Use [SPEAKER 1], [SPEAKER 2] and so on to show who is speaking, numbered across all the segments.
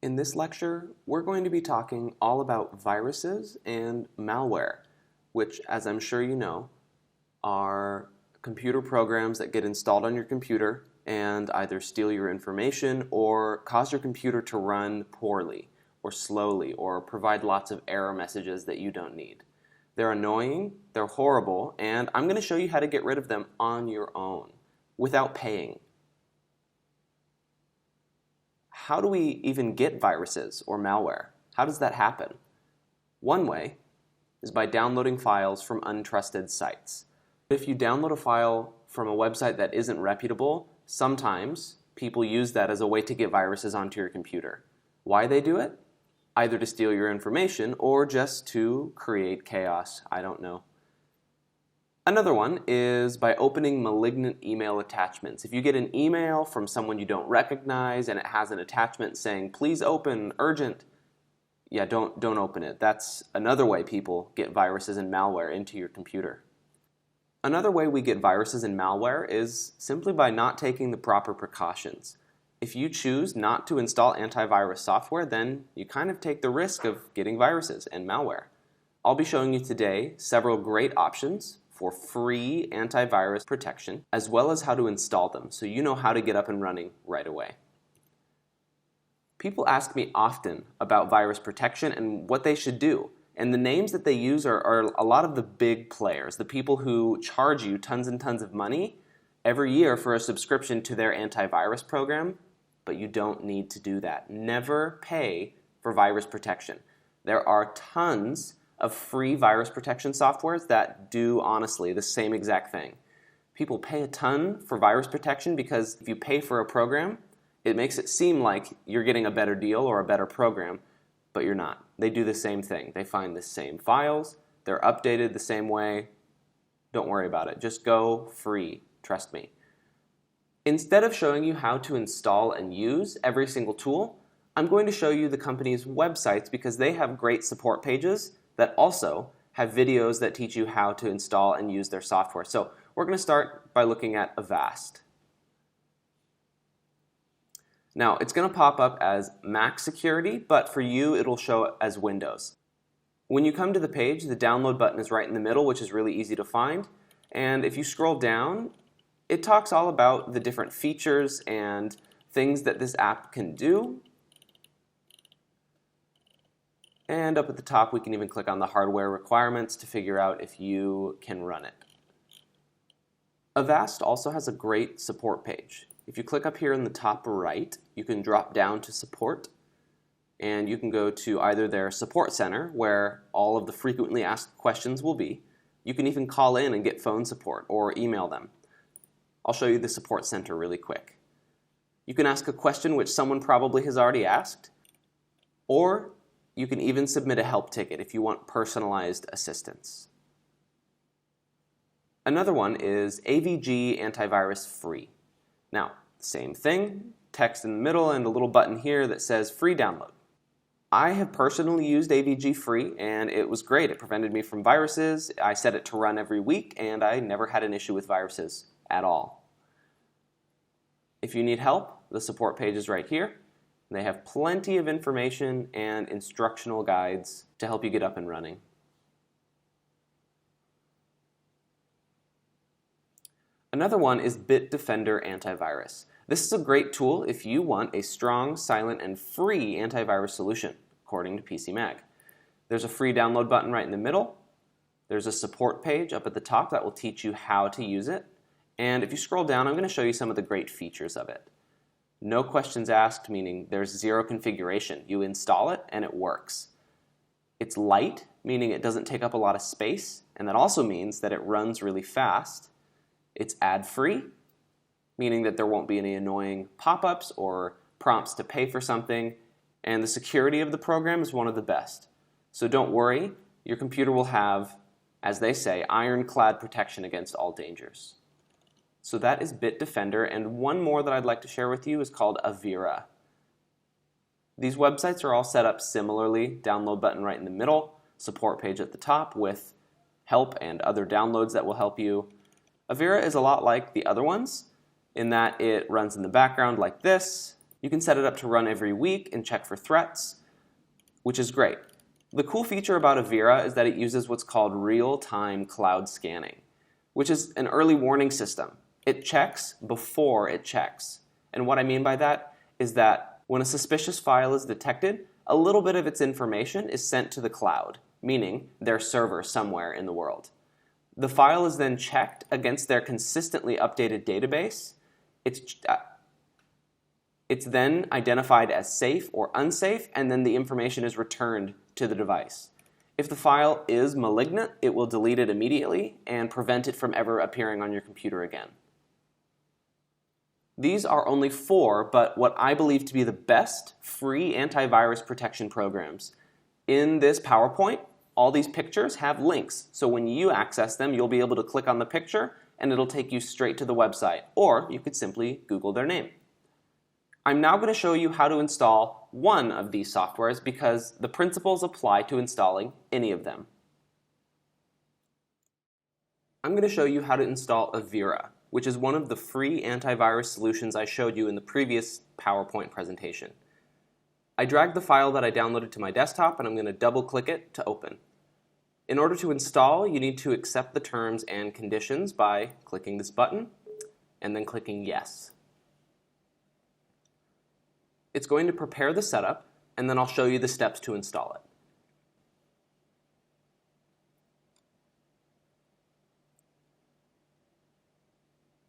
[SPEAKER 1] In this lecture, we're going to be talking all about viruses and malware, which, as I'm sure you know, are computer programs that get installed on your computer and either steal your information or cause your computer to run poorly or slowly or provide lots of error messages that you don't need. They're annoying, they're horrible, and I'm going to show you how to get rid of them on your own without paying. How do we even get viruses or malware? How does that happen? One way is by downloading files from untrusted sites. If you download a file from a website that isn't reputable, sometimes people use that as a way to get viruses onto your computer. Why they do it? Either to steal your information or just to create chaos. I don't know. Another one is by opening malignant email attachments. If you get an email from someone you don't recognize and it has an attachment saying, please open, urgent, yeah, don't open it. That's another way people get viruses and malware into your computer. Another way we get viruses and malware is simply by not taking the proper precautions. If you choose not to install antivirus software, then you kind of take the risk of getting viruses and malware. I'll be showing you today several great options for free antivirus protection, as well as how to install them so you know how to get up and running right away. People ask me often about virus protection and what they should do. And the names that they use are a lot of the big players, the people who charge you tons and tons of money every year for a subscription to their antivirus program, but you don't need to do that. Never pay for virus protection. There are tons of free virus protection softwares that do, honestly, the same exact thing. People pay a ton for virus protection because if you pay for a program, it makes it seem like you're getting a better deal or a better program, but you're not. They do the same thing. They find the same files. They're updated the same way. Don't worry about it. Just go free. Trust me. Instead of showing you how to install and use every single tool, I'm going to show you the company's websites because they have great support pages that also have videos that teach you how to install and use their software. So we're going to start by looking at Avast. Now, it's going to pop up as Mac security, but for you, it'll show as Windows. When you come to the page, the download button is right in the middle, which is really easy to find. And if you scroll down, it talks all about the different features and things that this app can do. And up at the top, we can even click on the hardware requirements to figure out if you can run it. Avast also has a great support page. If you click up here in the top right, you can drop down to support, and you can go to either their support center, where all of the frequently asked questions will be. You can even call in and get phone support or email them. I'll show you the support center really quick. You can ask a question which someone probably has already asked, or you can even submit a help ticket if you want personalized assistance. Another one is AVG Antivirus Free. Now, same thing, text in the middle and a little button here that says free download. I have personally used AVG Free and it was great. It prevented me from viruses. I set it to run every week and I never had an issue with viruses at all. If you need help, the support page is right here. They have plenty of information and instructional guides to help you get up and running. Another one is Bitdefender Antivirus. This is a great tool if you want a strong, silent, and free antivirus solution, according to PC Mag. There's a free download button right in the middle. There's a support page up at the top that will teach you how to use it. And if you scroll down, I'm going to show you some of the great features of it. No questions asked, meaning there's zero configuration. You install it and it works. It's light, meaning it doesn't take up a lot of space, and that also means that it runs really fast. It's ad-free, meaning that there won't be any annoying pop-ups or prompts to pay for something, and the security of the program is one of the best. So don't worry, your computer will have, as they say, ironclad protection against all dangers. So that is Bitdefender, and one more that I'd like to share with you is called Avira. These websites are all set up similarly, download button right in the middle, support page at the top with help and other downloads that will help you. Avira is a lot like the other ones in that it runs in the background like this, You can set it up to run every week and check for threats, which is great. The cool feature about Avira is that it uses what's called real-time cloud scanning, which is an early warning system. It checks before it checks. And what I mean by that is that when a suspicious file is detected, a little bit of its information is sent to the cloud, meaning their server somewhere in the world. The file is then checked against their consistently updated database. It's then identified as safe or unsafe, and then the information is returned to the device. If the file is malignant, it will delete it immediately and prevent it from ever appearing on your computer again. These are only 4, but what I believe to be the best free antivirus protection programs. In this PowerPoint, all these pictures have links, so when you access them, you'll be able to click on the picture and it'll take you straight to the website, or you could simply Google their name. I'm now going to show you how to install one of these softwares because the principles apply to installing any of them. I'm going to show you how to install Avira, which is one of the free antivirus solutions I showed you in the previous PowerPoint presentation. I dragged the file that I downloaded to my desktop and I'm going to double-click it to open. In order to install, you need to accept the terms and conditions by clicking this button and then clicking Yes. It's going to prepare the setup, and then I'll show you the steps to install it.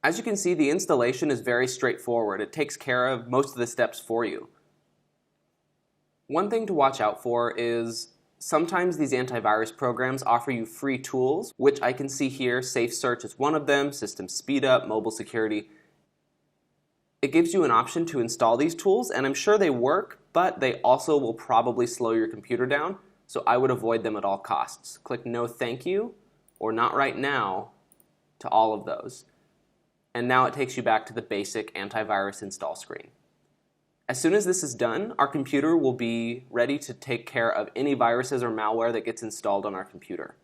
[SPEAKER 1] As you can see, the installation is very straightforward. It takes care of most of the steps for you. One thing to watch out for is sometimes these antivirus programs offer you free tools, which I can see here. Safe Search is one of them, System Speedup, Mobile Security. It gives you an option to install these tools, and I'm sure they work, but they also will probably slow your computer down, so I would avoid them at all costs. Click No Thank You or Not Right Now to all of those. And now it takes you back to the basic antivirus install screen. As soon as this is done, our computer will be ready to take care of any viruses or malware that gets installed on our computer.